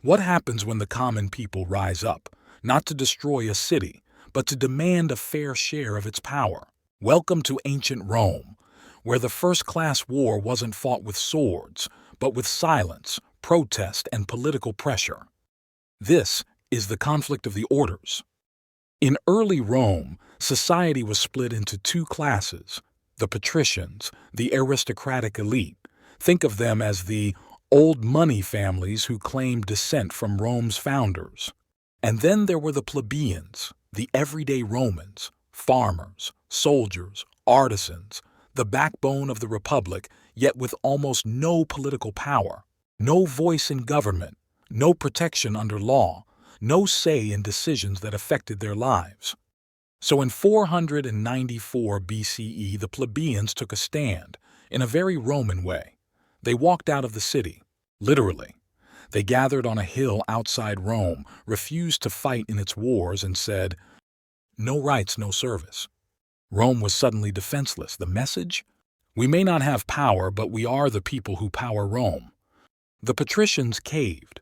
What happens when the common people rise up, not to destroy a city, but to demand a fair share of its power? Welcome to ancient Rome, where the first-class war wasn't fought with swords, but with silence, protest, and political pressure. This is the conflict of the orders. In early Rome, society was split into two classes: the patricians, the aristocratic elite. Think of them as the old money families who claimed descent from Rome's founders. And then there were the plebeians, the everyday Romans, farmers, soldiers, artisans, the backbone of the republic, yet with almost no political power, no voice in government, no protection under law, no say in decisions that affected their lives. So in 494 BCE, the plebeians took a stand, in a very Roman way. They walked out of the city, literally. They gathered on a hill outside Rome, refused to fight in its wars, and said, "No rights, no service." Rome was suddenly defenseless. The message? We may not have power, but we are the people who power Rome. The patricians caved.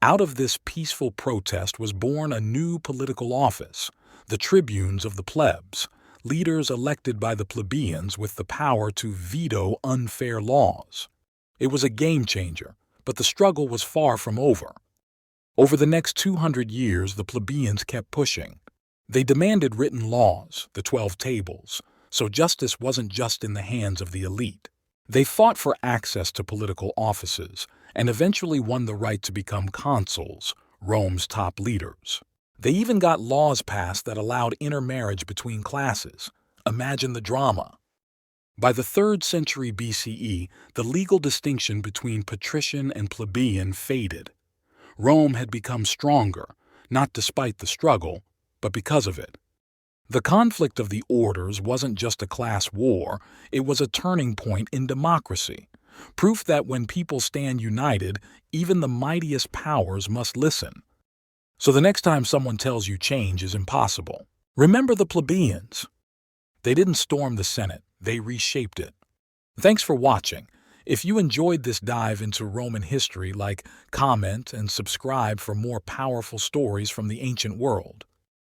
Out of this peaceful protest was born a new political office, the tribunes of the plebs, leaders elected by the plebeians with the power to veto unfair laws. It was a game changer, but the struggle was far from over. Over the next 200 years, the plebeians kept pushing. They demanded written laws, the 12 tables, so justice wasn't just in the hands of the elite. They fought for access to political offices and eventually won the right to become consuls, Rome's top leaders. They even got laws passed that allowed intermarriage between classes. Imagine the drama. By the 3rd century BCE, the legal distinction between patrician and plebeian faded. Rome had become stronger, not despite the struggle, but because of it. The conflict of the orders wasn't just a class war, it was a turning point in democracy. Proof that when people stand united, even the mightiest powers must listen. So the next time someone tells you change is impossible, remember the plebeians. They didn't storm the Senate, they reshaped it. Thanks for watching. If you enjoyed this dive into Roman history, comment and subscribe for more powerful stories from the ancient world.